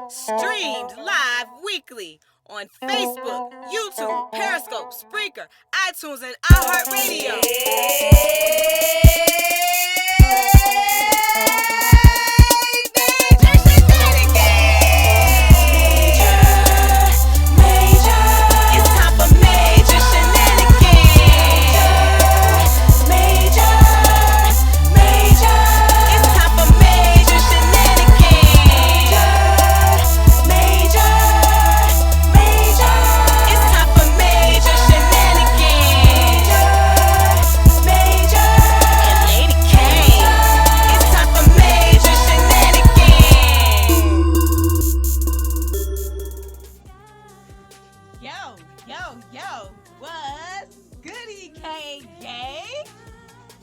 Streamed live weekly on Facebook, YouTube, Periscope, Spreaker, iTunes, and iHeartRadio.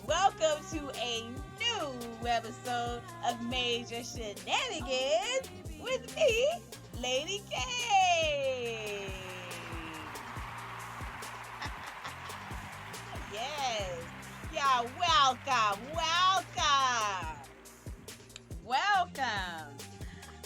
Welcome to a new webisode of Major Shenanigans with me, Lady Kane. Yes. Y'all, welcome.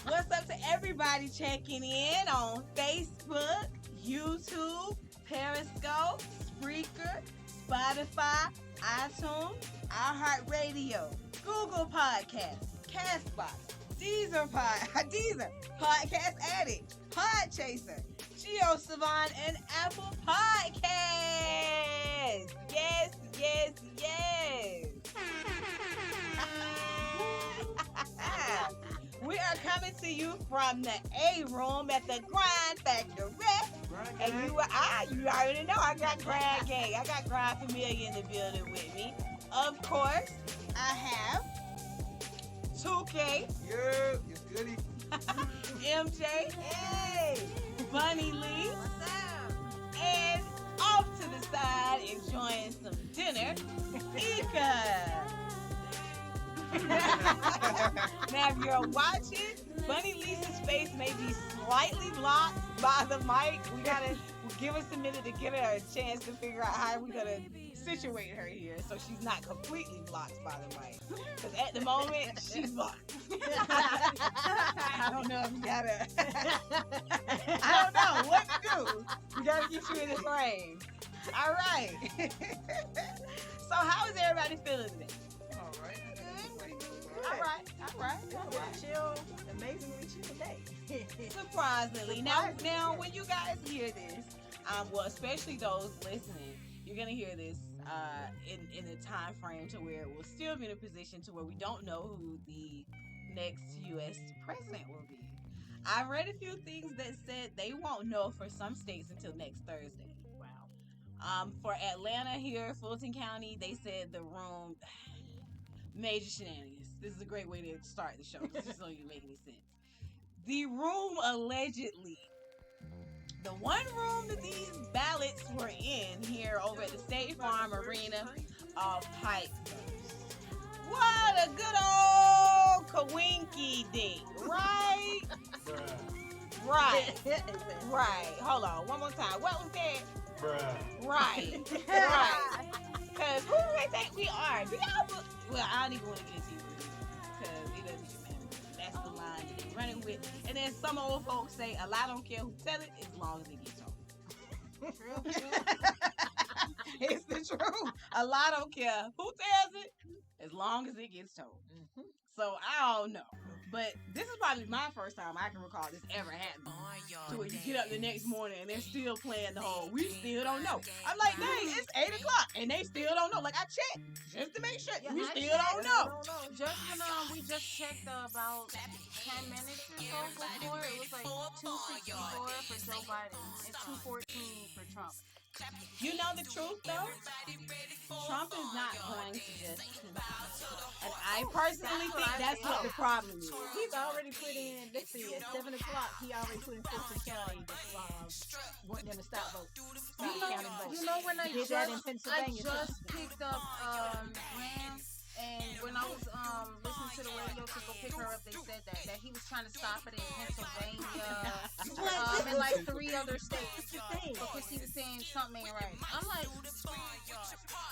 What's up to everybody checking in on Facebook, YouTube, Periscope, Spreaker, Spotify, iTunes, iHeartRadio, Google Podcasts, Castbox, Deezer, Podcast Addict, Podchaser, GeoSavan, and Apple Podcasts. Yes. We are coming to you from the A room at the Grind Factory. And you already know I got Grind Gang. I got Grind Familia in the building with me. Of course, I have 2K. Yeah, it's goody. MJ. Hey. Bunny Lee. What's up? And off to the side, enjoying some dinner, Ika. Now, if you're watching, Bunny Lisa's face may be slightly blocked by the mic. Give us a minute to give her a chance to figure out how we're going to situate her here so she's not completely blocked by the mic. Because at the moment, she's blocked. I don't know if you got to... I don't know what to do. We got to get you in the frame. All right. So how is everybody feeling today? All right. Chill, amazingly chill day. Surprisingly. Now, when you guys hear this, especially those listening, you're gonna hear this in a time frame to where we'll still be in a position to where we don't know who the next U.S. president will be. I read a few things that said they won't know for some states until next Thursday. Wow. For Atlanta here, Fulton County, they said the room. Major Shenanigans. This is a great way to start the show. This is so you make any sense. The room allegedly, the one room that these ballots were in here over at the State Farm Arena off Pikehurst. What a good old kawinky dink, right? Right. Hold on, one more time. What was that? Right. Because who do they think we are? Well, I don't even want to get into it because it doesn't even matter. That's the line that they're running with. And then some old folks say, a lie don't care who tell it as long as it gets told. It's the truth. A lie don't care who tells it as long as it gets told. Mm-hmm. So I don't know. But this is probably my first time I can recall this ever happening. To where you get up the next morning and they're still playing the whole, we still don't know. I'm like, dang, it's 8 o'clock and they still don't know. Like, I checked just to make sure. We still don't know. Just when we just checked about 10 minutes or so before, it was like 264 for Joe Biden and 214 for Trump. You know the truth, though? Trump is not going to just concede. And I personally think that's what the problem is. He's already put in, let's see, at 7 o'clock, he already put in Fulton County wanting them to stop vote. You know when I did that in Pennsylvania. I just picked up and when I was listening to the radio to go pick her up, they said that he was trying to stop it in Pennsylvania and like 3 other states because he was saying something ain't right. I'm like,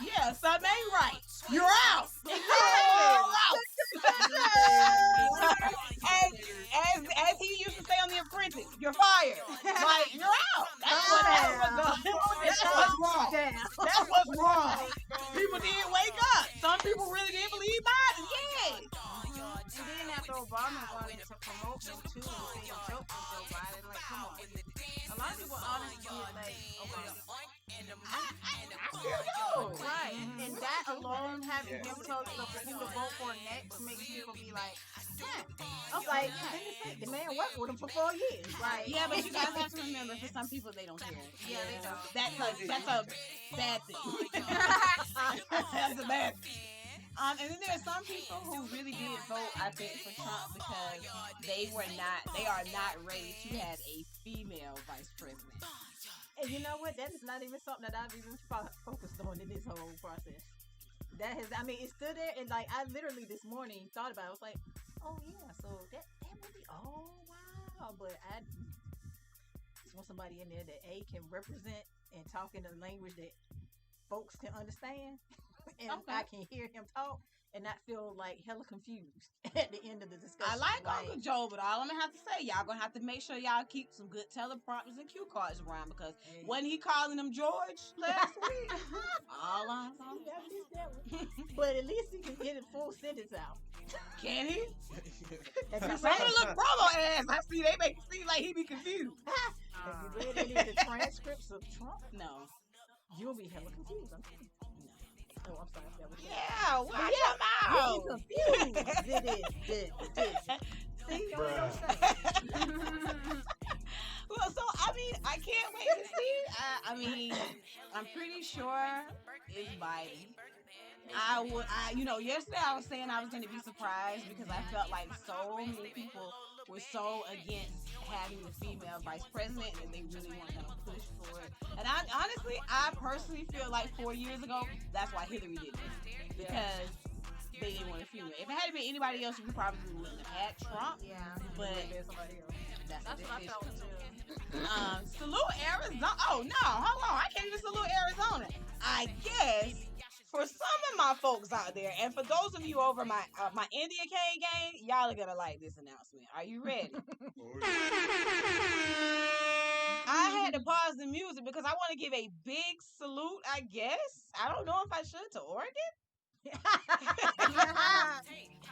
yeah, something ain't right. You're out. As he used to say rented. You're fired. Like, you're out. That's what's wrong. That's what's wrong. People did wake up. Some people really did believe Biden. Yeah. And then after Obama wanted to promote them too, and say a joke with Joe Biden, like, come on. A lot of people honestly did like Obama. I still do. Right. And that alone, having him tell who to vote for next, makes people be like, I was like, the man worked with him for 4 years. right. Yeah, but you guys have to remember, for some people, they don't care. Yeah, they don't. That's a bad thing. That's a bad thing. And then there are some people who really did vote, I think, for Trump because they are not ready to have a female vice president. And you know what? That is not even something that I've even focused on in this whole process. That has, I mean, it stood there and like I literally this morning thought about it. I was like, oh yeah, so that movie, oh wow. But I just want somebody in there that can represent and talk in a language that folks can understand. And I can hear him talk and not feel like hella confused at the end of the discussion. I like Uncle Joe, but all I'm gonna have to say, y'all gonna have to make sure y'all keep some good teleprompters and cue cards around because when he calling him George last week, all I'm but at least he can get a full sentence out. Can he? Some of the little promo ass I see, they make it seem like he be confused. Have you read any of the transcripts of Trump? No. You'll be hella confused. I'm telling you. Oh, I'm sorry. That was yeah, watch your mouth. You'll be confused. See, well, so I mean, I can't wait to see. I mean, I'm pretty sure it's Biden. Yesterday I was saying I was going to be surprised because I felt like so many people were so against having a female vice president that they really weren't going to push for it. And I personally feel like 4 years ago, that's why Hillary did it. Because they didn't want a female. If it had been anybody else, we probably wouldn't have had Trump. Yeah. But that's what I felt too. Salute Arizona. Oh, no. Hold on. I can't even salute Arizona. I guess for some of my folks out there, and for those of you over my India Kane gang, y'all are gonna like this announcement. Are you ready? I had to pause the music because I want to give a big salute. I guess I don't know if I should to Oregon.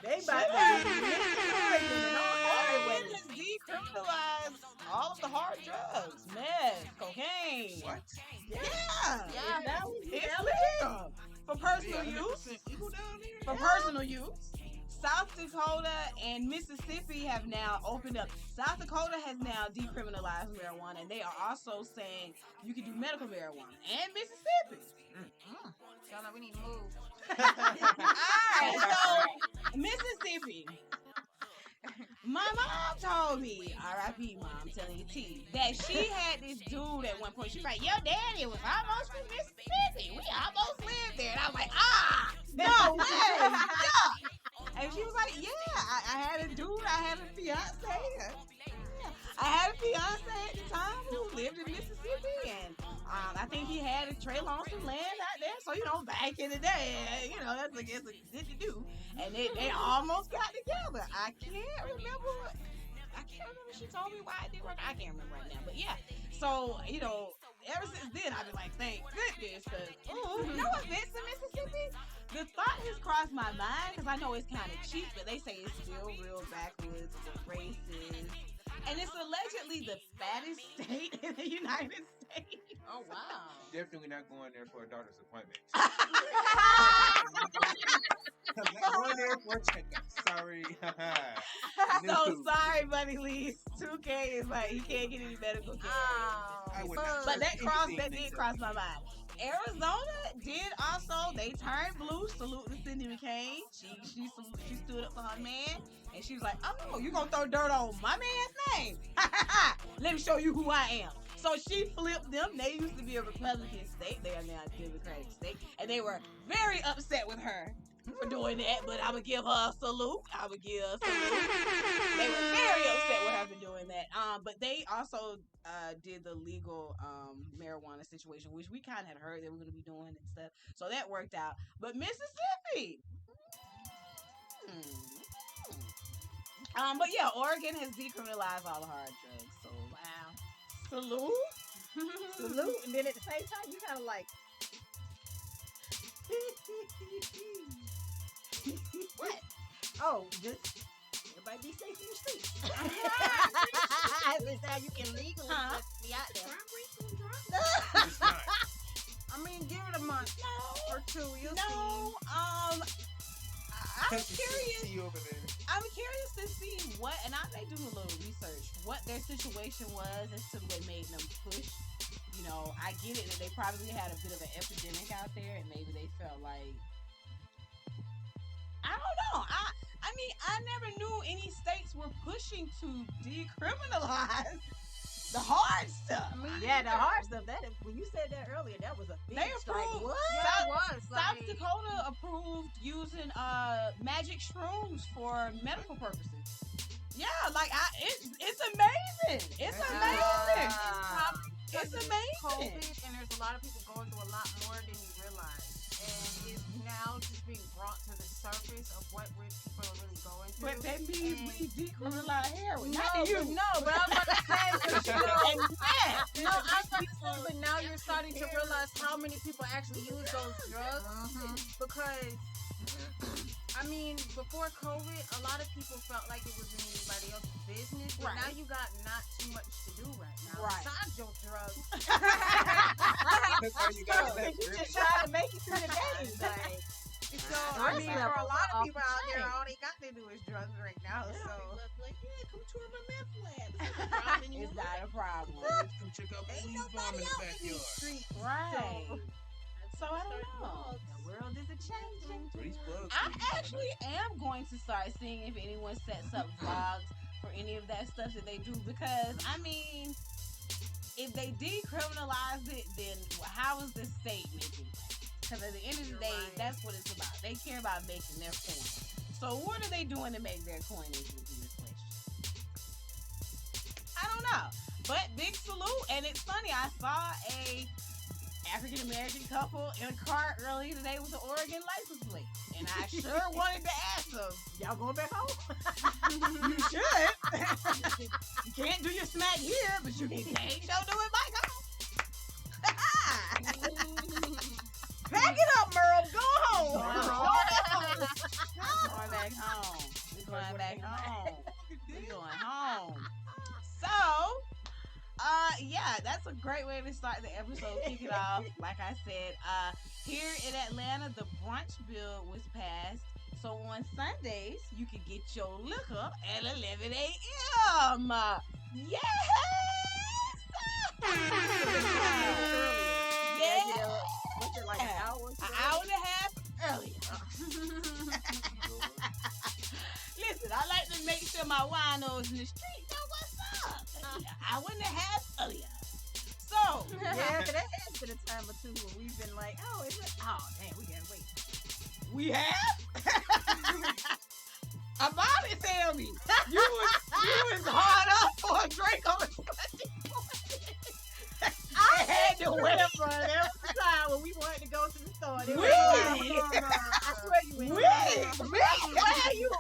They about to Oregon has decriminalized all of the hard drugs, meth, cocaine. What? Yeah. It's legal. For personal use. For personal use. South Dakota and Mississippi have now opened up. South Dakota has now decriminalized marijuana, and they are also saying you can do medical marijuana. And Mississippi. Y'all know we need to move. Alright, so Mississippi. My mom told me, R.I.P. Mom, telling you T, that she had this dude at one point. She's like, your daddy was almost from Mississippi. We almost lived there. And I was like, no way. Yeah. And she was like, yeah, I had a dude, I had a fiance. I had a fiance at the time who lived in Mississippi, and I think he had a trailer on some land out there. So, back in the day, that's a good to do. And they almost got together. I can't remember. She told me why it didn't work. I can't remember right now. But yeah. So, ever since then, I've been like, thank goodness. No offense to Mississippi. The thought has crossed my mind because I know it's kind of cheap, but they say it's still real backwoods with races. And it's allegedly the fattest state in the United States. Oh, wow. Definitely not going there for a daughter's appointment. I'm not going there for a checkup. Sorry. So sorry, Buddy Lee. 2K is like, he can't get any medical care. But that did cross my mind. Arizona did also, they turned blue. Salute to Cindy McCain. She stood up for her man. And she was like, oh, you gonna throw dirt on my man's name? Let me show you who I am. So she flipped them. They used to be a Republican state. They are now a Democratic state. And they were very upset with her for doing that. But I would give her a salute. They were very upset with her for doing that. But they also did the legal marijuana situation, which we kind of had heard they were going to be doing and stuff. So that worked out. But Mississippi. But yeah, Oregon has decriminalized all the hard drugs. So Wow. salute. Salute. And then at the same time, you kind of like. What? Oh, just everybody be safe in the streets. That's how you can legally just be out there. It's not. I mean, give it a month or two. You'll No, see. I'm curious. See over there. I'm curious to see what, and I may do a little research, what their situation was as to what made them push. You know, I get it that they probably had a bit of an epidemic out there, and maybe they felt like, I don't know. I mean, I never knew any states were pushing to decriminalize the hard stuff. I mean, Yeah, the hard stuff. That when you said that earlier, that was a big They strike. approved. What? Yeah, it was. South Like, Dakota approved using magic shrooms for medical purposes. Yeah, like it's amazing. It's amazing. It's amazing. COVID, and there's a lot of people going through a lot more than you realize, and it's now just being brought to the surface of what people are really going through. But that means we decriminalize heroin. No, Not to you. but I was about to say, but you know, And that. no, I was about to say, but now you're starting to realize how many people actually use those drugs because, I mean, before COVID, a lot of people felt like it was in anybody else's business, but now Right. you got not too much to do right now Right. besides your drugs. That's how you got that. You just trying to make it through the day. Like, So, I mean, for a lot of people out there, all they got to do is drugs right now. So, Like, yeah, come tour my meth lab. It's not a problem It's anymore. not a problem. Come check out the Ain't weed bomb nobody in the out in these backyard. streets. Right. So I don't know. the world is a changing. So these bugs. I actually am going to start seeing if anyone sets up vlogs for any of that stuff that they do because I mean, if they decriminalize it, then how is the state making money? Because at the end of the day, that's what it's about. They care about making their coin. So what are they doing to make their coin? Is the question. I don't know, but big salute. And it's funny, I saw a African American couple in a car earlier today with an Oregon license plate, and I sure wanted to ask them. Y'all going back home? You should. You can't do your smack here, but you can sure do it back home. Pack it up, Merle. Go home. We're going back home. We're going back home. We're going home. So, yeah, that's a great way to start the episode. Kick it off. Like I said, here in Atlanta, the brunch bill was passed. So on Sundays, you can get your liquor at 11 a.m. Yes! Yeah! What's it, like an hour? An hour and a half earlier. Listen, I like to make sure my winos in the street know what's up. An hour and a half earlier. So, Yeah, 'cause that has been a time or two where we've been like, oh, is it? Oh, damn, we gotta wait. we have? About it, tell me. You was hard up for a drink on a Sunday morning. I had to wait. There was a time when we wanted to go to the store. They were We- like, I swear you went. Where you?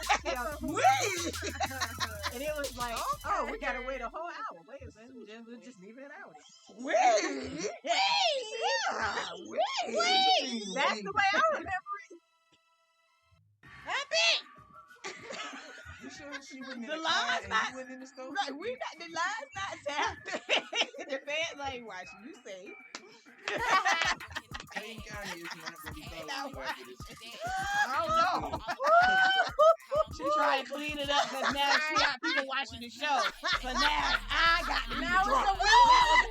And it was like, oh, we gotta wait a whole hour. Wait a minute, we'll just leave it an hour. That's the way I remember it. You sure she wasn't in The the line's car and not- you went in the store? Right, we got the line's not tapped. The fans ain't watching. You say. Kane County is not what we thought Not it was. watching. It is. I don't know. She trying to clean it up because now she got people watching the show. So now I got to be Now it's drunk. a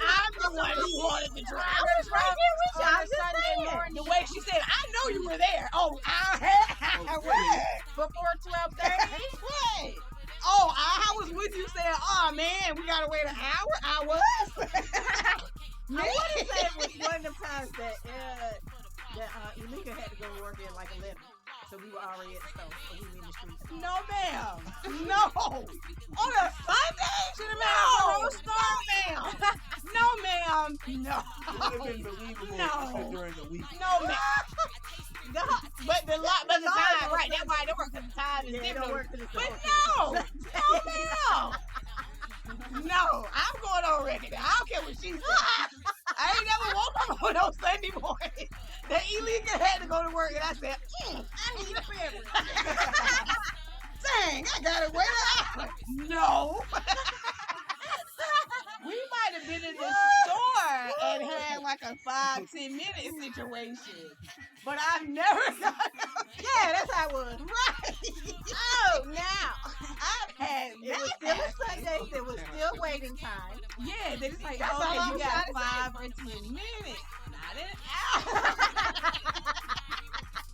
I'm the one who wanted to drive. I was right there with you. I'm just saying. The way she said, I know you were there. Oh, I was. before 12:30. What? Oh, I was with you saying, oh man, we gotta wait an hour. I was. I want to say it was one of them times that Elika had to go to work at like 11. So we were already at the store. So we were in the streets. No, ma'am. No. On a Sunday? No, ma'am. No, ma'am. No. It would have been believable No. during the week. No, ma'am. But the time, right? That's why I don't work because the time is Yeah, it different. don't work 'cause it's the But whole no. no, I'm going on record. I don't care what she said. I ain't never woke up on no Sunday morning. That Elika had to go to work, and I said, I need a beverage. dang, I gotta wait an hour. No. We might have been in the store and had like a 5-10 minute situation. But I've never got Yeah, that's how it was. right. Oh, now. I've had It was still a Sunday. There was still waiting time. yeah, they just like, That's all okay, I'm you got trying 5 or 10 minutes. Not an hour.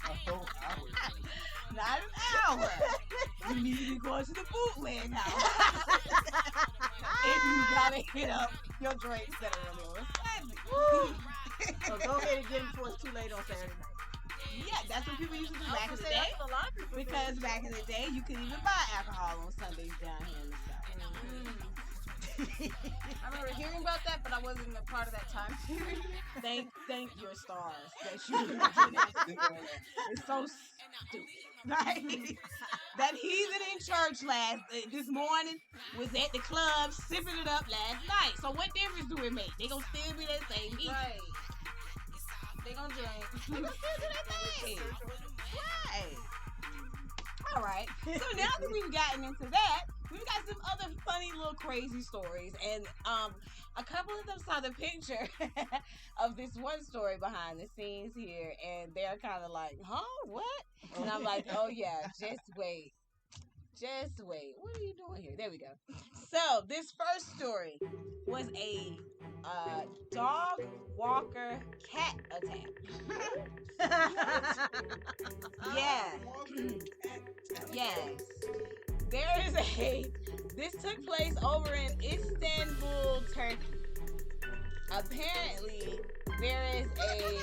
A whole hour. Not an hour. You need to be going to the bootleg house. If you gotta hit up your drinks that are really on Sunday. So go ahead and get them before it's too late on Saturday night. Yeah, that's what people used to do I back in was the gonna say, day. that's what a lot of people Because do. back in the day, you couldn't even buy alcohol on Sundays down here in the South. I remember hearing about that, but I wasn't a part of that time period. Thank your stars that you mentioned it. It's so stupid. Right? That heathen in church this morning was at the club sipping it up last night. So what difference do it make? They gonna still be that same heathen. Right. They gonna drink. They gonna still do that thing. Right. All right. So now that we've gotten into that, we've got some other funny little crazy stories, and a couple of them saw the picture of this one story behind the scenes here, and they're kind of like, "Huh? What?" And I'm like, "Oh yeah, just wait." Just wait. What are you doing here? There we go. So this first story was a dog walker cat attack. Yeah. Yes. This took place over in Istanbul, Turkey. Apparently, there is a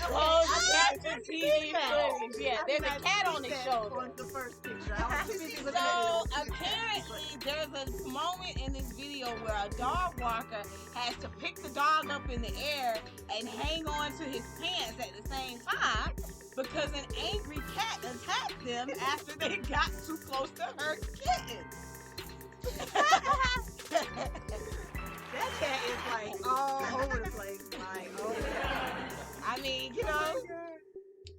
closed caption TV footage. Yeah, there's a cat on his shoulder. On the first picture. I was too busy looking So at it. apparently there's a moment in this video where a dog walker has to pick the dog up in the air and hang on to his pants at the same time because an angry cat attacked them after they got too close to her kitten. That cat is like all over the place. Like, oh yeah. I mean,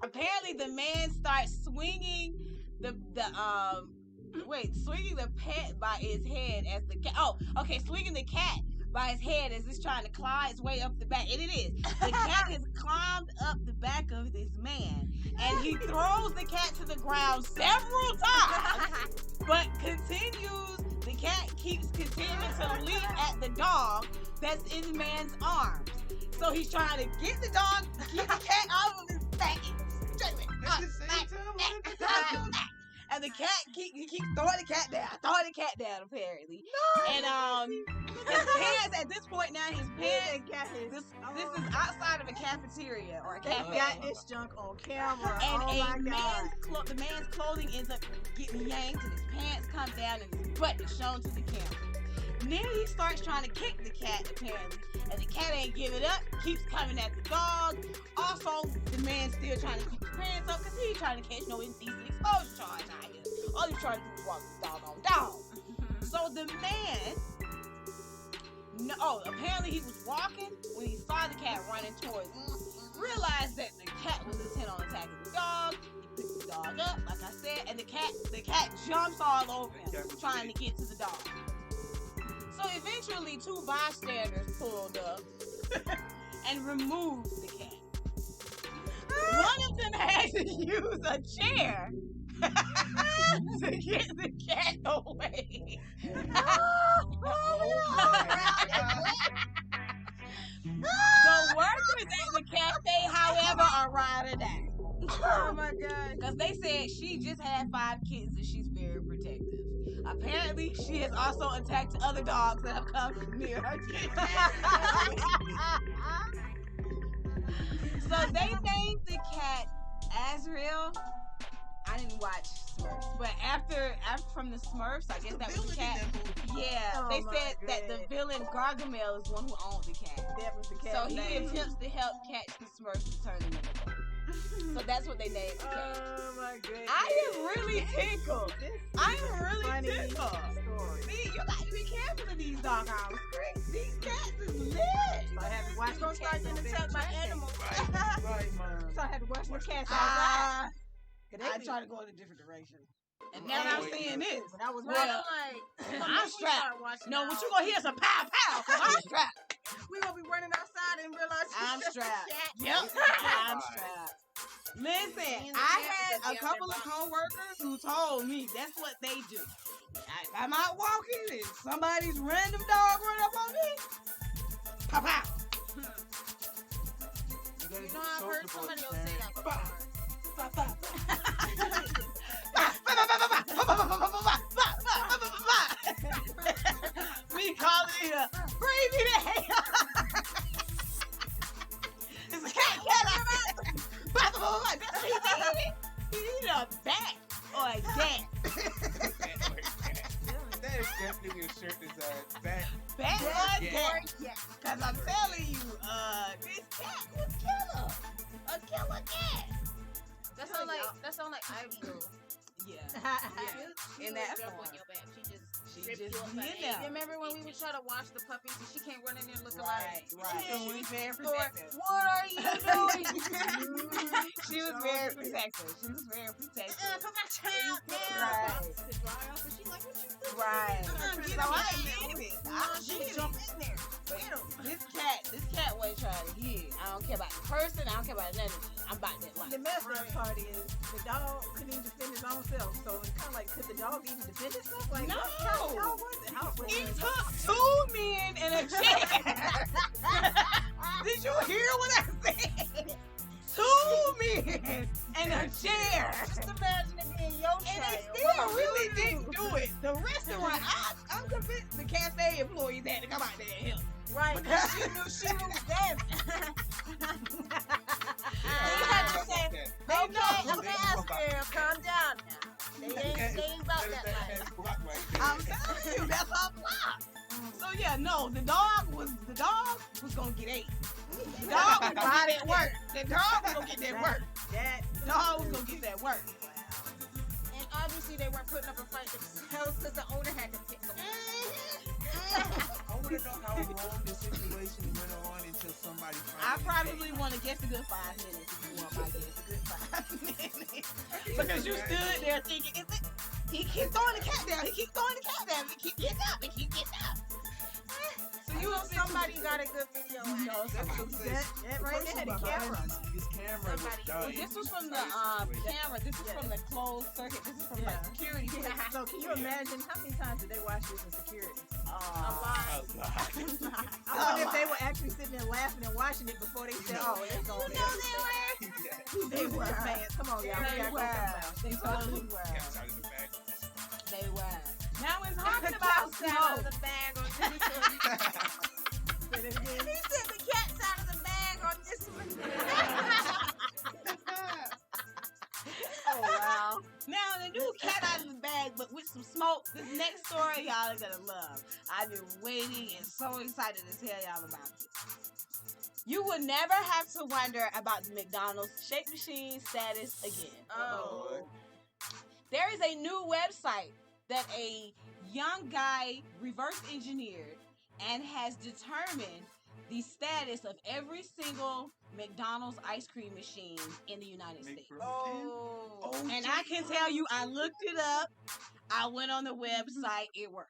apparently the man starts swinging swinging the pet by his head as the cat. Oh, okay, swinging the cat by his head as it's trying to climb its way up the back. And it is. The cat has climbed up the back of this man, and he throws the cat to the ground several times, but continues. The cat keeps continuing to leap at the dog that's in the man's arms. So he's trying to get the dog, keep the cat out of his back. And the cat he keeps throwing the cat down, apparently. No. And his pants at this point now, this is outside of a cafeteria or a cafe. They got this junk on camera. And oh my God. the man's clothing ends up getting yanked, and his pants come down, and his butt is shown to the camera. Then he starts trying to kick the cat, apparently, and the cat ain't giving up, keeps coming at the dog. Also, the man's still trying to keep his pants up because he's trying to catch no indecent exposure charge out here. All he's trying to do is walk the dog on down. So the man, apparently he was walking when he saw the cat running towards him, realized that the cat was intent on attacking the dog. He picked the dog up, like I said, and the cat jumps all over him, trying to get to the dog. So eventually, 2 bystanders pulled up and removed the cat. One of them had to use a chair to get the cat away. The workers at the cafe, however, are ride or die. Oh my God. Because they said she just had 5 kittens and she's very protective. Apparently, she has also attacked other dogs that have come near her kittens. So they named the cat Azrael. I didn't watch Smurfs, but after from the Smurfs, I guess that was the cat. Yeah, Oh they my said that the God. villain Gargamel is the one who owned the cat. That was the cat. So he attempts to help catch the Smurfs and turn them into. So that's what they named the cat. Oh my my goodness. I am really tickled. I am really Funny tickled. story. See, you got to be careful of these doggone scripts. These cats is lit. So I had to watch Don't those start cats getting out attacked by there. animals. Right, man. So I had to watch the cats outside. I try to go in a different direction. And Well, now I'm wait, seeing this. When I was Right, Well, I'm like, I'm strapped. No, what you gonna hear is a pow pow. 'Cause I'm strapped. We gonna be running outside and realize I'm it's just a strapped. cat. Yep, I'm strapped. Listen, I had a couple of coworkers who told me that's what they do. I'm out walking and somebody's random dog run up on me. Pow pow. You know, I've heard somebody else say that before. Pow, pow. Me calling it a breathe the hell. It's a cat. That's what he did. He need a bat or a gat. That is definitely a shirt design. Back. Bat or Yeah. gat. Cause I'm telling you, this cat was killer. A killer cat. That sound like Ivy though. Yeah. She In would that jump form. on your back. She Rip just you up by did the that. You remember when we would try to watch the puppies and she can't run in there looking Right. like, She was very Lord, protective. what are you doing? She was very protective. She was very protective. Put my child down. Right. To dry off, and she's like, "What you doing?" Right. Get So him. I did it. I She did jump it. in there. Get him. This cat wasn't trying to hit. I don't care about the person. I don't care about nothing. I'm about that life. The messed up part is the dog couldn't even defend his own self. So it's kind of like, could the dog even defend itself? Like, No. what kind of dog was it? How was It it? took 2 men and a chair. Did you hear what I said? 2 men and a chair. Just imagine it being your And child. they still really didn't do it. The restaurant, I'm convinced the cafe employees had to come out there and help. Right, because she knew she was them. They had to say, okay, fast girl, calm down now. They ain't about that life. I'm telling you, that's our block. So yeah, no, the dog was gonna get ate. The dog was hard at work. The dog was gonna get that work. The dog was gonna get that work. And obviously they weren't putting up a fight themselves because the owner had to pick them. I want to know how long the situation went on until somebody I finally probably want to guess a good 5 minutes if you want my guess. A good 5 minutes. Because you stood there thinking, is it? He keeps throwing the cat down. He keeps throwing the cat down. He keeps getting up. He keeps getting up. So you know Somebody got a good video. No, That's what I'm saying. That right there had a camera. This camera was Somebody- well, dying. this was from the camera. This is from the closed circuit. This is from like Yeah. security. So can you imagine how many times did they watch this in security? A lot. I wonder if they were actually sitting there laughing and watching it before they said, "Oh, it's going to be." They were fans. Come on, y'all. We They gotta go were. somewhere. They totally were. Cats out of the bag. They were. Now we're talking about Cat's out of smoke. the bag on this one. Say that again. He said the cat's out of the bag on this one. Oh wow. Now the new cat out of the bag, but with some smoke. This next story y'all are gonna love. I've been waiting and so excited to tell y'all about it. You will never have to wonder about the McDonald's shake machine status again. Oh. There is a new website that a young guy reverse engineered and has determined the status of every single McDonald's ice cream machine in the United States. Oh. And I can tell you, I looked it up. I went on the website. It works.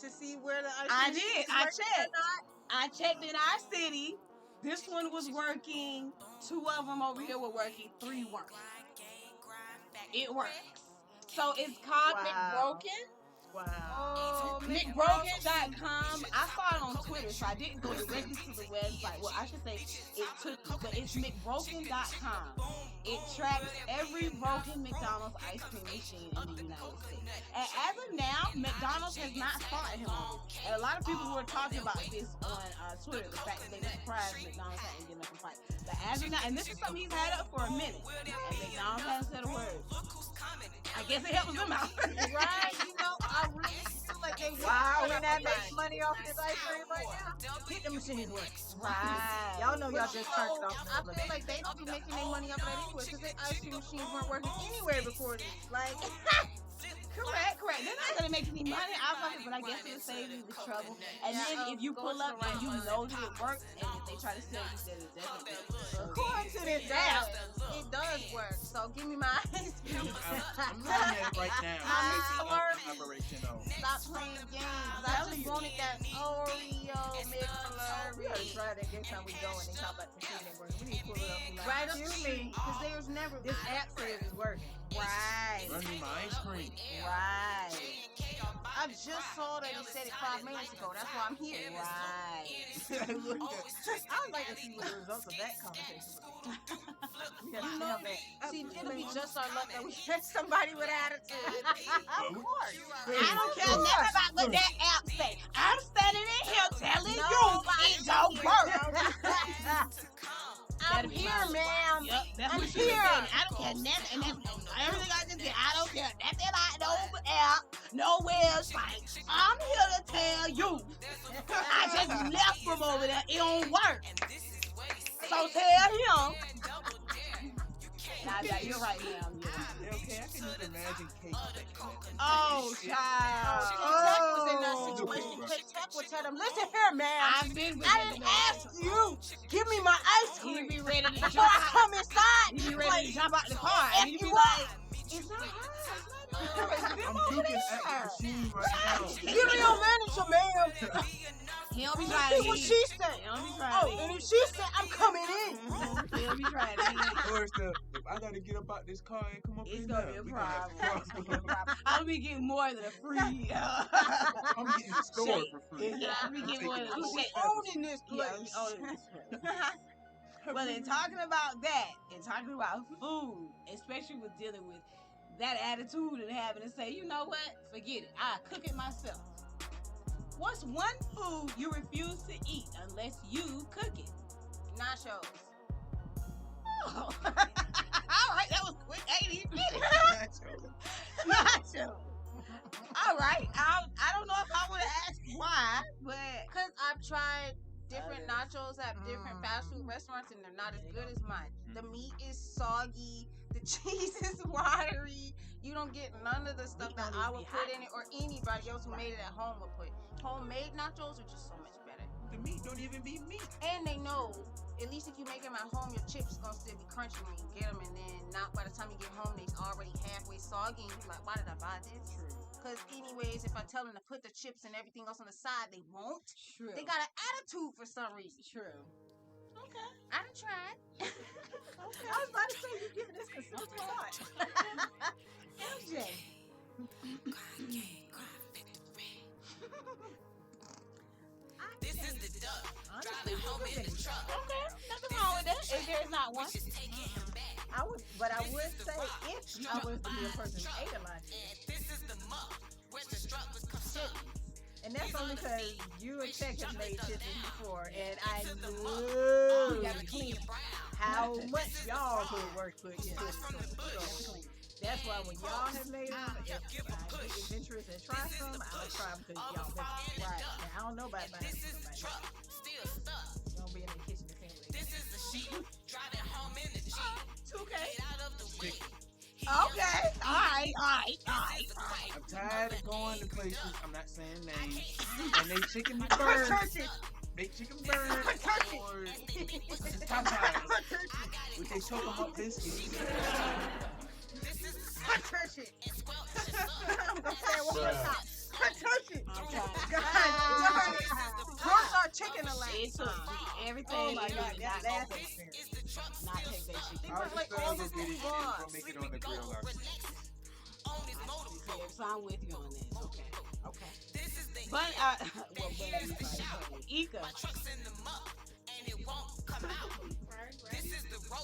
To see where the ice I cream did. is I working or checked. not? I checked in our city. This one was working. 2 of them over here were working. 3 weren't. It works. So it's called Wow. McBroken. Wow. Oh, McBroken.com. I saw it on Twitter, so I didn't go directly to the website. Well, I should say it took me, but it's McBroken.com. It tracks every broken McDonald's ice cream machine in the United States. And as of now, McDonald's has not started him on this. And a lot of people were talking about this on Twitter, the fact that they were surprised McDonald's hadn't given up a fight. But as of now, and this is something he's had up for a minute, and McDonald's hasn't said a word. I guess it helps them out. Right, you know, I really feel like they Wow, want and that makes money off this ice cream. right now. Get the machines working. Right. Y'all know y'all just turned it off. I feel like they don't be making their money off of that anyway, because their ice cream machines weren't working anyway before this. Like, Correct. They're not gonna make any money out of it, but I guess it'll save you the trouble. And then if you pull up and you know that it works, and if they try to sell you that it doesn't work, According to this it app, does work. So give me my ice cream. I'm looking at it right now. Operational. Stop playing games. I just wanted that Oreo McFlurry. we gotta try that next time we go and they talk about the machine ain't working. We need to pull it up. And Right up excuse to me. because there's never This app says it's working. right. Run me my ice cream. Right. I just saw that he said it 5 minutes ago. That's why I'm here. right. I would like to see what the results of that conversation would be. We gotta see how that. See, it'll be just our luck that we get somebody with attitude. Of course. I don't care nothing about what that app say. I'm standing in here telling you it don't work. I'm here, ma'am. Yep, that's I'm what she was here. saying. I don't care nothing. And that's everything I just did. I don't care nothing about no app, no website. I'm here to tell you. I just left from over there. It don't work. So tell him. Nah, you're right, ma'am. Yeah, okay, I can just imagine Kate. Oh, child. Tech was in that situation. Tech would tell them, listen here, ma'am. I've been with I him. didn't ask you. Give me my ice He'd cream be ready to before jump I out. come inside. He'd be ready to jump out the car. If And he'd be you like, It's not her. I'm looking at the machine right now. Give me your manager, ma'am. he don't be trying See to what eat. she said. He don't be trying Oh, to and if she said I'm coming in, eat. He'll be trying to eat. Or it's the, if I gotta get up out this car and come up It's in gonna there, be a we got problem. It's gonna be a problem. I'll be getting more than a free. I'm getting stored for free. Yeah, I'll be getting more than I'm a free. owning this Yeah, place. I'll be owning this place. But in talking about that, and talking about food, especially with dealing with that attitude and having to say, you know what, forget it, I cook it myself. What's one food you refuse to eat unless you cook it? Nachos. Oh. All right, that was quick. 80 minutes. Nacho. All right, I don't know if I would have asked why, but Because I've tried different nachos at different fast food restaurants and they're not as good as mine. The meat is soggy. The cheese is watery. You don't get none of the stuff that I would put in it or anybody else who made it at home would put. Homemade nachos are just so much better. The meat don't even be meat. And they know, at least if you make them at home, your chips gonna still be crunchy when you get them. And then not by the time you get home, they're already halfway soggy. And you're like, why did I buy this? Because anyways, if I tell them to put the chips and everything else on the side, they won't. true. They got an attitude for some reason. True. Okay. I done tried. I was about to say you giving this some thought. MJ. Honestly, Okay, nothing wrong with that. If there's not one. I would, but I would say if I was to be a person who ate a lot, and that's only because you and Tech have made chitlins before, and I know how much y'all put work put into it. So that's why when y'all have made them, if I get adventurous and try some, I'll try them because y'all make them. Right. Now, I don't know about buying them for somebody. You don't be in the kitchen the same way. 2K. Okay. All right. I'm tired of going to places, I'm not saying names, and they chicken burn. They chicken burn. Or Popeyes. With they choke 'em up biscuits. I'm gonna say it one more time. What's our chicken It took everything. Oh my God, not that's take experience. not take that shit. I'll just like say all I'll go the get it and buns. go make it on the grill after. So I'm with you on that. Okay. But Ika.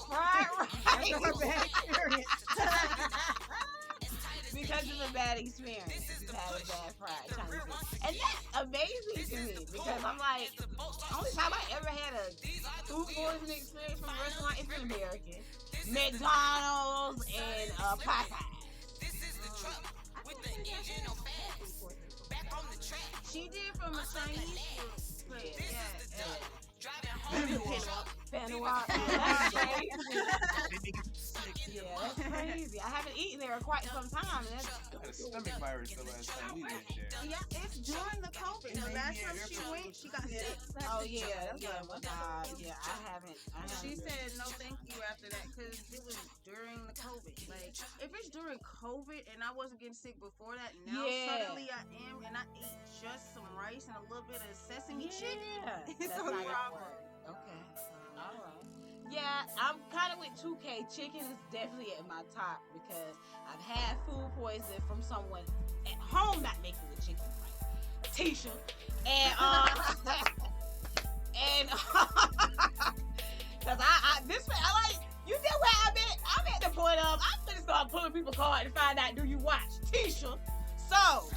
Fried rice. That's a bad experience. Because of a bad experience. You've had a bad fried Chinese food. And that's amazing to me because I'm like, only time I ever had a food poisoning experience from a restaurant is in American. McDonald's and Popeyes. She did from a Chinese food. But Yeah. yeah. That's crazy. They make it sick. Yeah, that's crazy. I haven't eaten there in quite some time. And that's I had a stomach virus the last time we went there. Yeah, it's during the COVID. The last time she went, she got sick. oh yeah, that's what my God. Yeah, I haven't. She said no thank you after that because it was during the COVID. Like, if it's during COVID and I wasn't getting sick before that, now suddenly I am, and I ate just some rice and a little bit of sesame chicken. It's That's a not gonna problem. work. Okay. All right. Yeah, I'm kind of with 2K. Chicken is definitely at my top because I've had food poisoning from someone at home not making the chicken right. Tisha. And and cause I like you know where I'm at the point of I'm gonna start pulling people's cards to find out do you watch Tisha. So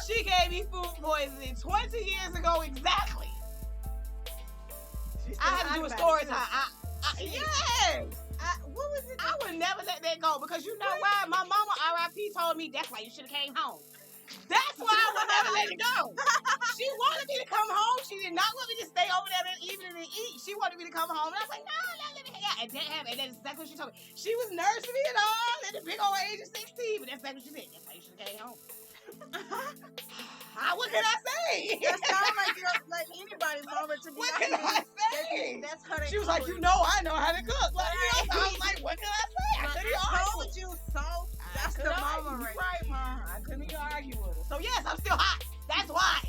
she gave me food poisoning 20 years ago exactly. I had to do a story time. Yes. What was it? I would never let that go because you know why? My mama R.I.P. told me that's why you should have came home. That's why I would never let it go. She wanted me to come home. She did not want me to stay over there that evening and eat. She wanted me to come home. And I was like, no, let me hang out. And that happened. And that's exactly what she told me. She was nursing me and all at the big old age of 16. But that's exactly what she said. That's why you should have came home. What can I say? That sounds like anybody's mama to be What can I say? That's her. She was like, you know, I know how to cook. Like, you know, so I was like, what can I say? I couldn't even argue. told you so. That's the mama right, Mom. I couldn't even argue with her. So yes, I'm still hot. That's why.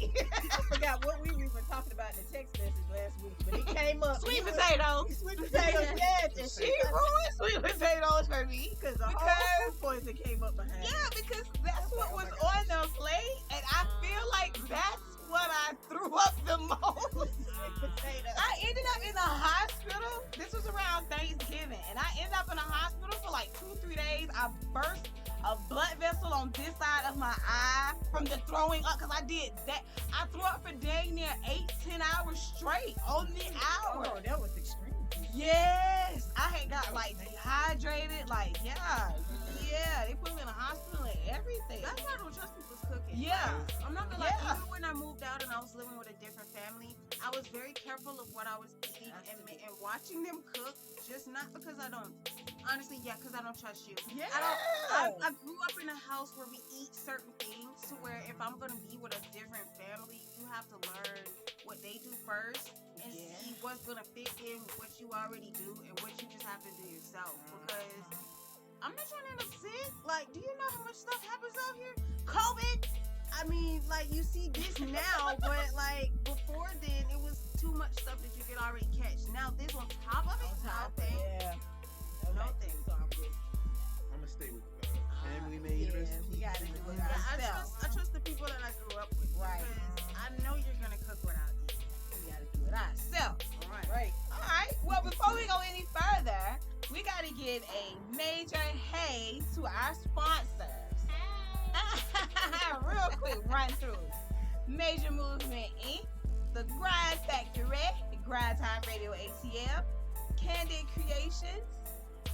I forgot what we were talking about in the text message last week, but it came up. Sweet potatoes. Sweet potatoes, yes. And She ruined sweet potatoes for me. because the whole food poison came up behind. Yeah, because that's what was on the plate, and I feel like that's what I threw up the most. Sweet potatoes. I ended up in the hospital. This was around Thanksgiving, and I ended up in a hospital for like 2-3 days. I burst a blood vessel on this side of my eye from the throwing up, because I did that. I threw up for dang near 8-10 hours straight on the hour. Oh, that was extreme. Yes, I had got like dehydrated. Like, yeah, they put me in a hospital and everything. That's why I don't trust people's cooking. Yeah. I'm not gonna lie, Yeah. even when I moved out and I was living with a different family, I was very careful of what I was eating and watching them cook, just not because I don't, honestly, because I don't trust you. Yeah. I grew up in a house where we eat certain things to where if I'm gonna be with a different family, you have to learn what they do first and see what's gonna fit in what you already do and what you just have to do yourself, because I'm not trying to end up sick. Like, do you know how much stuff happens out here? COVID. I mean, like, you see this now, but like before then, it was too much stuff that you could already catch. Now this on top of it, Yeah. no thanks. I'm gonna stay with family made recipes. we gotta do it Yeah, I trust the people that I grew up with. Right. Because I know you're gonna cook what I eat. We gotta do it ourselves. All right. Right. All right. Well, before we go any further, we gotta give a major hey to our sponsors. Real quick run through. Major Movement Inc., the Grind Factory, the Grind Time Radio ATL, Kandid Creations,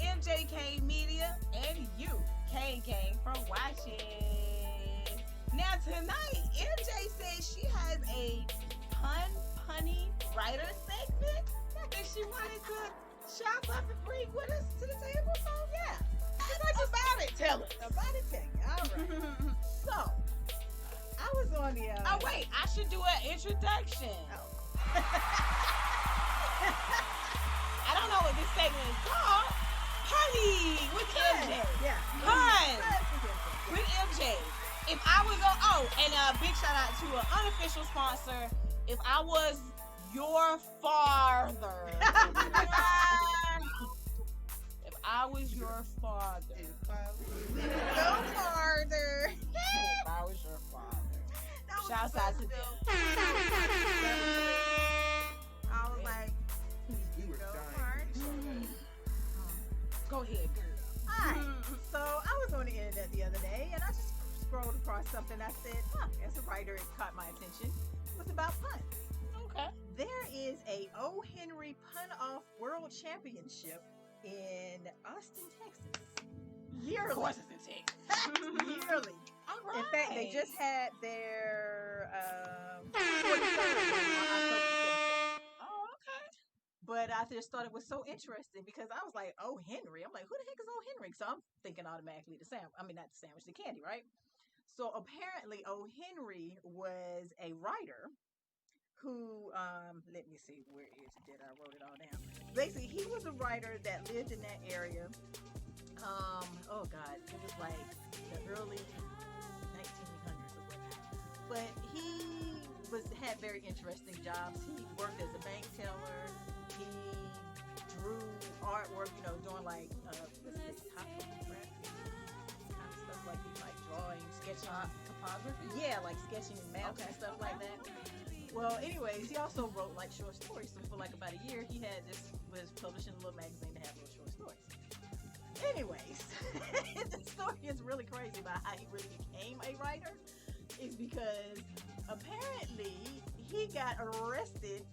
MJK Media, and you, Kane from watching. Now tonight, MJ says she has a punny writer segment that she wanted to chop up and bring with us to the table. So yeah, what's about it? Tell us. About it, take it. All right. So, I was on the. Oh wait, I should do an introduction. I don't know what this segment is called. Punny with MJ. Yeah. Pun with MJ. If I was on, and a big shout out to an unofficial sponsor. If I was your father. If I was your father. Go farther. If I was your father. Shouts out to them. I was like, We were go dying. when we saw that. Go ahead, girl. Alright, so I was on the internet the other day and I just scrolled across something. I said, as a writer, it caught my attention. It was about puns. Okay. There is a O. Henry Pun Off World Championship in Austin, Texas. Yearly. Of course it's in Texas. Yearly. All right. In fact, they just had their 43rd on October 17th. Oh, okay. But I just thought it was so interesting because I was like, "Oh, Henry." I'm like, "Who the heck is O. Henry?" So I'm thinking automatically the sandwich. I mean, not the sandwich, the candy, right? So apparently, O. Henry was a writer who, let me see, where is it? Did I wrote it all down? Basically, he was a writer that lived in that area. Oh God, it was like the early 1900s or whatnot. But he had very interesting jobs. He worked as a bank teller. He drew artwork, doing like what's this, topography kind of stuff, like drawing, sketching, Topography? yeah, like sketching and maps and stuff like that. Well, anyways, he also wrote like short stories. So for like about a year, he was publishing a little magazine to have little short stories. Anyways, the story is really crazy about how he really became a writer. Is because apparently he got arrested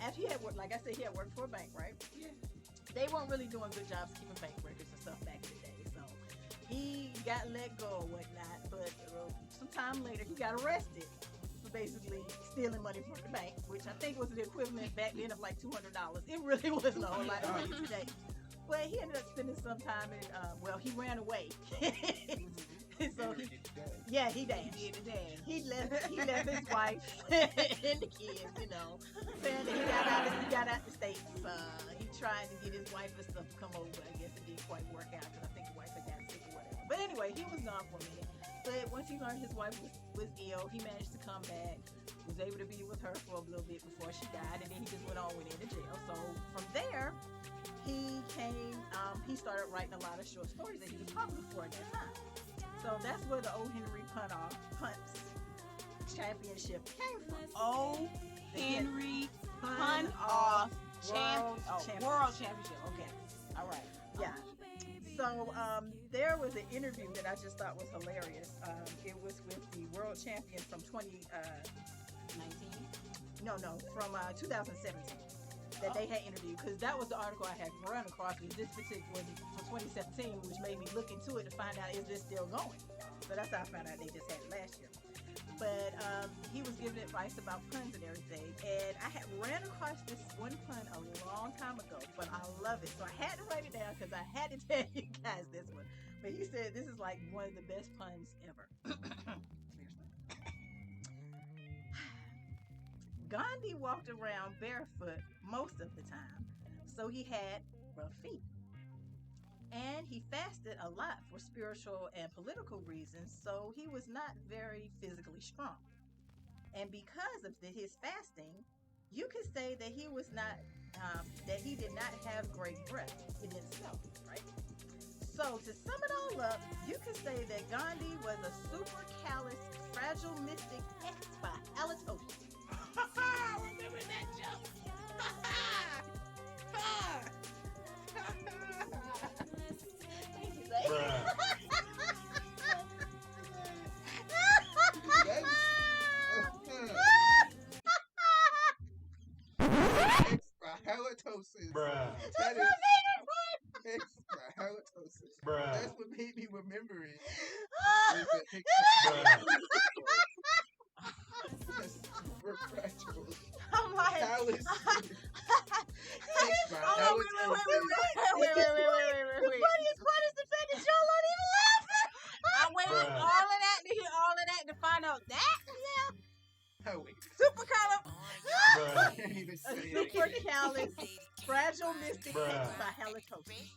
after he had worked. Like I said, he had worked for a bank, right? Yeah. They weren't really doing good jobs keeping bank records and stuff back in the day. So he got let go or whatnot. But some time later, he got arrested for basically stealing money from the bank, which I think was the equivalent back then of like $200. It really wasn't a whole lot of money today. But he ended up spending some time in, he ran away. So he dashed. He did the dad. He left his wife and the kids, saying that he got out the States. He tried to get his wife and stuff to come over, but I guess it didn't quite work out because I think the wife had got sick or whatever. But anyway, he was gone for a minute. But once he learned his wife was ill, he managed to come back, was able to be with her for a little bit before she died, and then he just went on into jail. So from there, he started writing a lot of short stories that he was popular for at that time. So that's where the O. Henry Punts Championship came from. O. Henry Pun Off World Championship. Okay. All right. Yeah. So there was an interview that I just thought was hilarious. It was with the world champion from 2019. No, from 2017. That they had interviewed, because that was the article I had run across. This particular was from 2017, which made me look into it to find out, is this still going? So that's how I found out they just had it last year. But he was giving advice about puns and everything, and I had ran across this one pun a long time ago, but I love it, so I had to write it down because I had to tell you guys this one. But he said this is like one of the best puns ever. Gandhi walked around barefoot most of the time, so he had rough feet. And he fasted a lot for spiritual and political reasons, so he was not very physically strong. And because of his fasting, you could say that he was not, that he did not have great breath. It didn't smell good, right? So to sum it all up, you could say that Gandhi was a super callous, fragile mystic X by halitosis. Remember that joke? Thank you, babe. Halitosis. Bruh. That is halitosis. Bruh. That's what made me remember it. Bruh. Super fragile. I'm like, Callous. oh, wait. The funniest part is the fact that y'all aren't even laughing. I waited Bruh. all of that to hear all of that to find out that. Oh, wait. Super color. Bruh. I can't even A say super it. callous, fragile mystic Bruh. X by halitosis.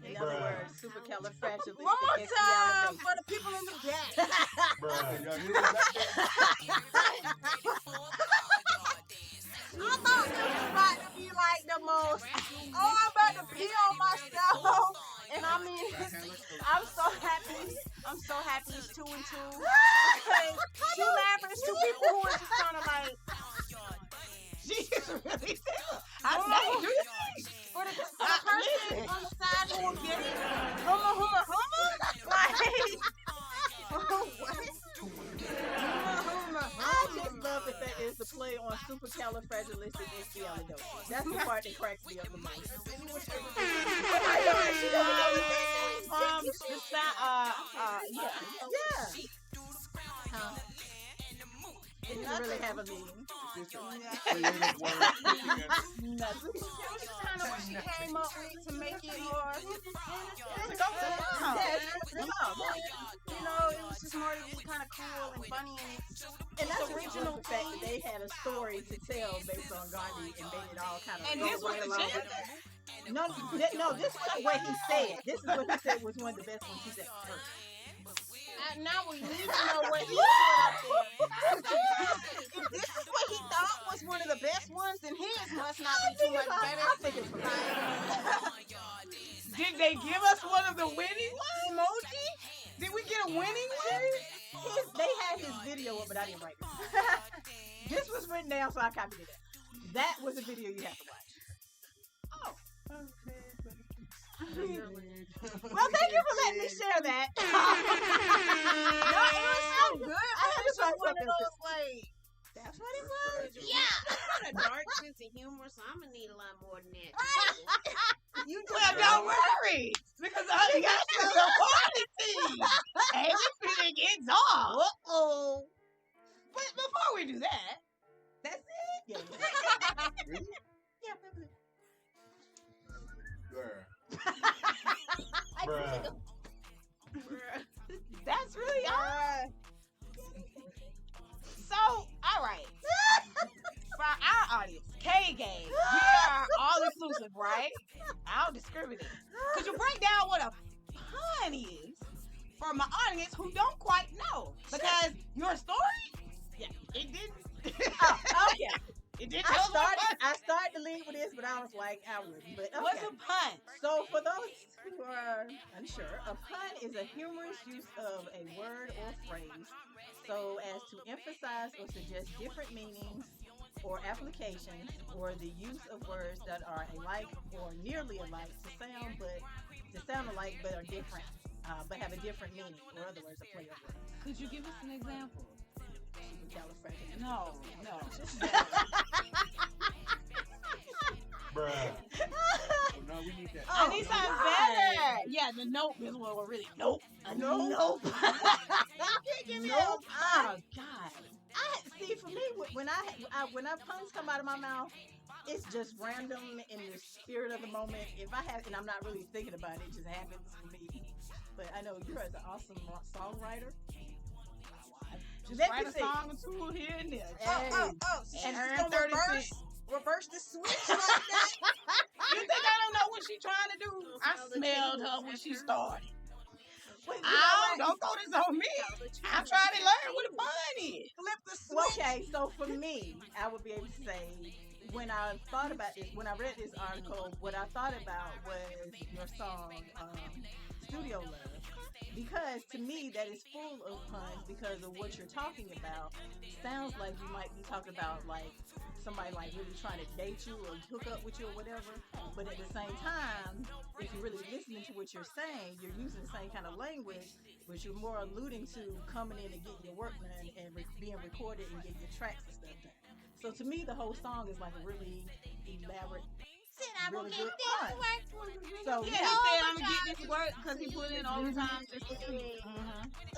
In other Bruh. words, supercalifragilistic. One more time for the people in the back. Bruh. I thought this was about to be like the most. Oh, I'm about to pee on myself. And I mean, I'm so happy. I'm so happy it's 2 and 2. Because she laughing. It's 2 people who are just kind of like. Jesus, really? For the person on the side who will get it. Humma. Like. What? I just love the fact that it's the play on supercalifragilisticexpialidocious. That's the part that cracks me up the most. didn't really have a meaning. It's just a creative word put together. Nothing. It was just kind of what she came up with to make it more. You know, it was just more to be kind of cool and funny, And that's original original the fact that they had a story to tell based on Gandhi and made it all kind of. And go this was right the along jam? with it. No, this was what he said. This is what he said was one of the best ones he's ever heard. now we need to know what he put up there. If this is what he thought was one of the best ones, then his must not be too much better. I think it's Did they give us one of the winning ones? Emoji? Did we get a winning one? They had his video up, but I didn't write it. This was written down, so I copied it. That was a video you have to watch. Well, thank you for letting me share that. No, it was so good. I had to It was try one of something. those, like, That's what it was. yeah. I got a dark sense of humor, so I'm going to need a lot more than that. You well, don't worry, because I got to the party team. Everything gets off. Uh-oh. But before we do that, That's it. Yeah. Really? Yeah, that was it. Bruh. that's really all. So, all right. For our audience, K Gang, we are all inclusive, right? I'll discriminate. Could you break down what a pun is for my audience who don't quite know? Because your story, yeah, it didn't. Okay. It didn't tell us what it I started to lead with this, but I was like, I wouldn't. But okay. was. What's a pun? So for those who are unsure, a pun is a humorous use of a word or phrase so as to emphasize or suggest different meanings or applications, or the use of words that are alike or nearly alike to sound alike but are different, but have a different meaning, or other words, a play of words. Could you give us an example? Supercalifragilistic. No. Bruh. Oh, no, we need that. I need something better. Yeah, the nope is what we're really nope. Nope. Nope. Oh God. See, for me, when puns come out of my mouth, it's just random in the spirit of the moment. If I have, and I'm not really thinking about it, it just happens for me. But I know you're an awesome songwriter. Just Let write me a see. song or two here and there. Hey. So And she's earn gonna 36. reverse the switch like that? You think I don't know what she's trying to do? I smelled her when she started. Wait, Don't throw this on me. I'm trying to learn what a pun is. Flip the switch. Well, okay, so for me, I would be able to say, when I thought about this, when I read this article, what I thought about was your song, Studio Love. Because to me, that is full of puns because of what you're talking about. Sounds like you might be talking about like somebody like really trying to date you or hook up with you or whatever. But at the same time, if you're really listening to what you're saying, you're using the same kind of language, but you're more alluding to coming in and getting your work done and being recorded and getting your tracks and stuff done. So to me, the whole song is like a really elaborate. Said I will Really get good this pun. work. So Yeah, he said I'm gonna get this work because he put in overtime just to do it.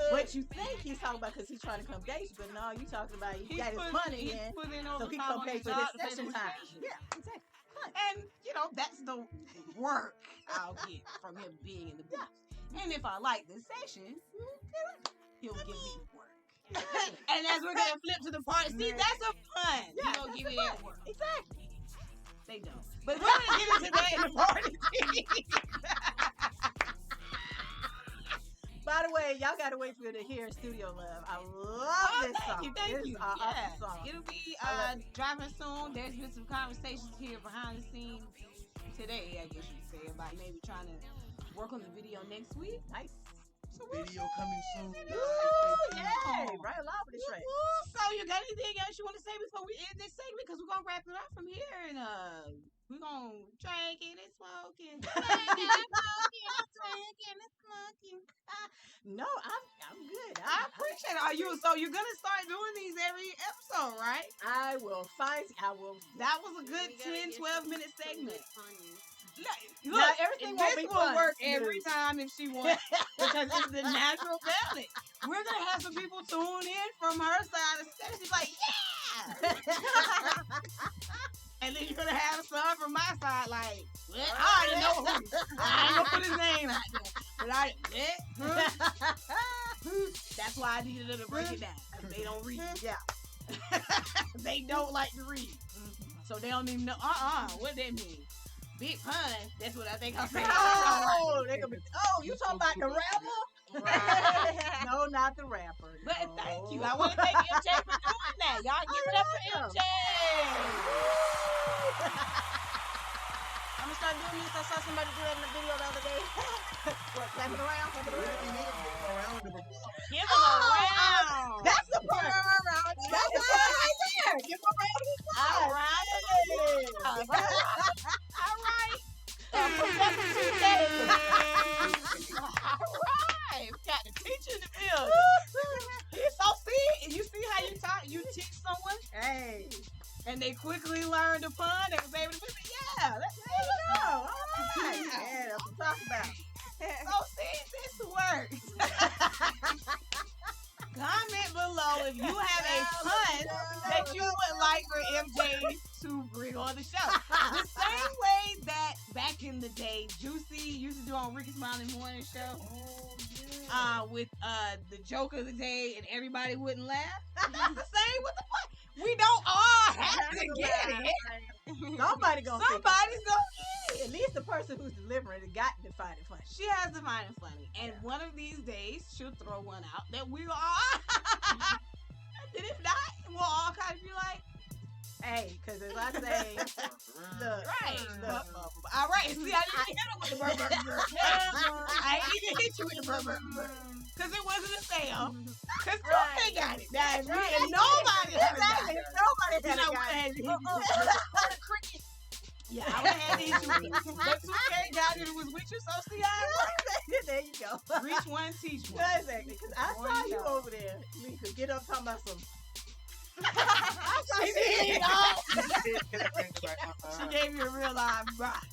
What you think he's talking about because he's trying to come date you, but no, you talking about he got his money in, put in so he overtime come on pay his for job his to pay session for time. his Yeah, exactly. And that's the work I'll get from him being in the booth. And if I like the session, he'll give me work. And as we're gonna flip to the part, see, that's a pun. Yeah, You don't give me that work. Exactly. They don't. But we're gonna get into that in the party. By the way, y'all gotta wait for you to hear Studio Love. I love this song. Thank This you. is an awesome song. It'll be I love dropping soon. There's been some conversations here behind the scenes today, I guess you could say, about maybe trying to work on the video next week. Nice. So we'll Video coming soon. Ooh, yay! Right along with this track. So you got anything else you want to say before we end this segment? Because we're gonna wrap it up from here, and we're gonna drinking and smoking. No, I'm good. I appreciate it. So you're gonna start doing these every episode, right? I will find. I will. That was a good 10, 12-minute segment. Look, Now, everything won't this be will fun. work every time if she wants because it's the natural balance. We're gonna have some people tune in from her side instead. She's like, yeah. And then you're gonna have some from my side, like, what? I already know who. I ain't gonna put his name out there, but that's why I needed her to break it down. 'Cause they don't read. Yeah. They don't like to read, so they don't even know. What that mean? Big pun. That's what I think I'm saying. Oh, they gonna be. Oh, you talking about the rapper? Right. No, not the rapper. But no. thank you. I want to thank MJ for doing that. Y'all give it up for MJ. I'm gonna start doing this. I saw somebody do that in the video the other day. What, clapping around? Clapping around? Give him a round. That's the part. That's the part right there. Give him a round of applause. All right. All right. Professor Tuesday. All right. We got the teacher in the building. So see, you see how you teach someone Hey. and they quickly learn the pun. They was able to be yeah, let's Go. All right. Yeah, that's what I'm talking about. So see, this works. Comment below if you have a pun that you would like for MJ to bring on the show. The same way that back in the day, Juicy used to do on Ricky's Smiling Morning Show. With the joke of the day and everybody wouldn't laugh. That's the same with the pun. We don't all have to get it. Somebody's gonna Somebody's gonna get it. At least the person who's delivering it got to find it funny. She has to find it funny. And one of these days, she'll throw one out that we all. And if not, we'll all kind of be like, Hey, because as I say, look, right. look. All right. See, I didn't hit him with the burr. I ain't even hit you with the burr. Because it wasn't a sale. Because Tuesday got it. That's right. And nobody has got it. Nobody You know, had we it. had cricket. Yeah, I would have had these. But Tuesday got it. It was with you, so see, There you go. reach one, teach one. Exactly, because I saw you over there, Lisa, get up talking about some. She did, you know? She gave you a real live rock.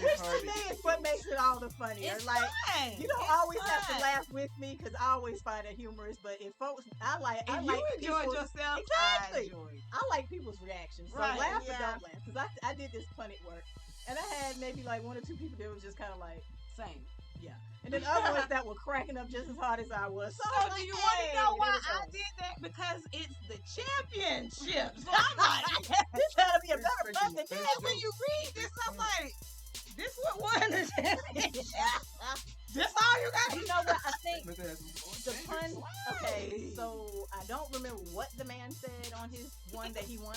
Which to me is what makes it all the funnier. It's Like, fun. you don't It's always have fun. to laugh with me because I always find it humorous. But if folks, I If like you enjoyed people's- yourself, Exactly. I enjoyed. I like people's reactions. So Right, laugh or yeah. don't laugh. Because I did this pun at work. And I had maybe like one or two people that was just kind of like, Same. yeah. And then other ones that were cracking up just as hard as I was. So, So do you want to know why I did? did that? Because it's the championship. So I'm like, This trying to be a better pun than and that. when you read this, I'm like, this what won the championship. This all you got. You know what? I think the pun. Okay, so I don't remember what the man said on his one that he won,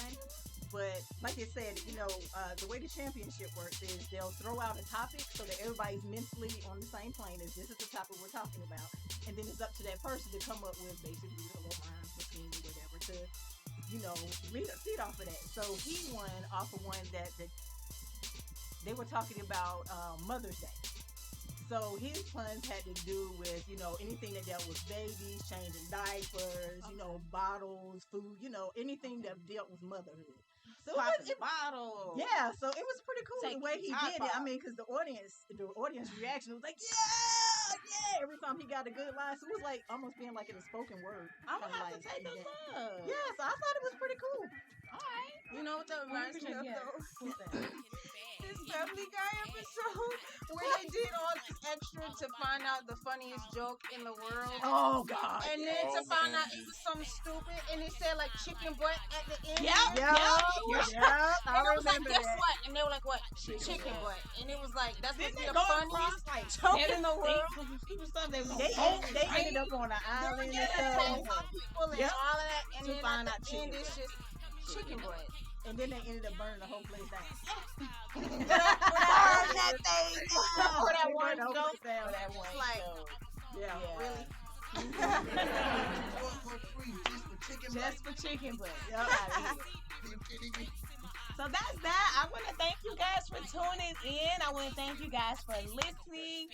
but like it said, you know, the way the championship works is they'll throw out a topic so that everybody's mentally on the same plane as this is the topic we're talking about, and then it's up to that person to come up with basically a little rhyme, scheme, or whatever to, you know, feed off of that. So he won off of one that they were talking about Mother's Day. So his puns had to do with, you know, anything that dealt with babies, changing diapers, you know, bottles, food, you know, anything that dealt with motherhood. So Popping bottle. yeah, so it was pretty cool Take the way he top did it. I off. mean, because the audience reaction was like, yeah, every time he got a good line. So it was like almost being like in a spoken word. I'm kinda gonna have to like take a event. look. Yeah, so I thought it was pretty cool. All right. You know what that reminds me of Yeah. though? What's that? This Family Guy episode where they did all this extra to find out the funniest joke in the world. Oh God. And then to find out it was something stupid, and it said like chicken butt at the end. Yep. And Yeah, I I was like, remember guess that. what? And they were like, what? Chicken butt. And it was like, that's Didn't supposed to it be go the funniest across like joke in the world. people stuff they was They ended up on an island and Some stuff. people and Yep. all of that, and To then find at out the end chicken it's just chicken butt. And then they ended up burning the whole place down. Burn that thing down. For that They one burned the whole joke. place down. It's like, Yeah. really? just for chicken butt. Yep. So that's that. I want to thank you guys for tuning in. I want to thank you guys for listening.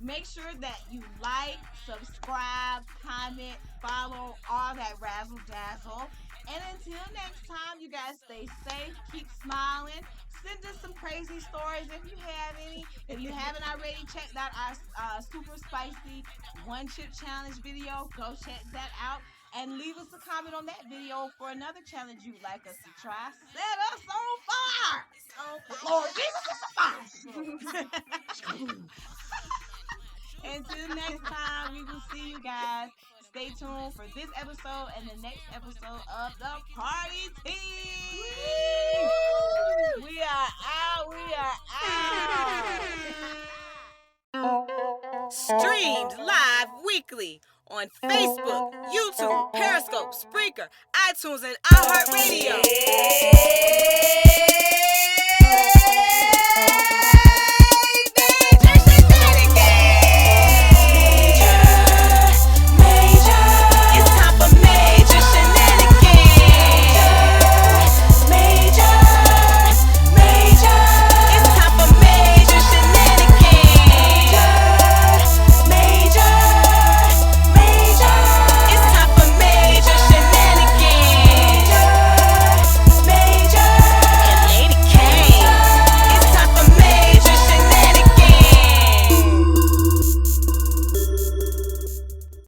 Make sure that you like, subscribe, comment, follow, all that razzle dazzle. And until next time, you guys stay safe, keep smiling. Send us some crazy stories if you have any. If you haven't already checked out our super spicy one chip challenge video, go check that out. And leave us a comment on that video for another challenge you'd like us to try. Set us on fire! Lord Jesus is a fire! Until next time, we will see you guys. Stay tuned for this episode and the next episode of the Party Team. We are out. We are out. Streamed live weekly on Facebook, YouTube, Periscope, Spreaker, iTunes, and iHeartRadio.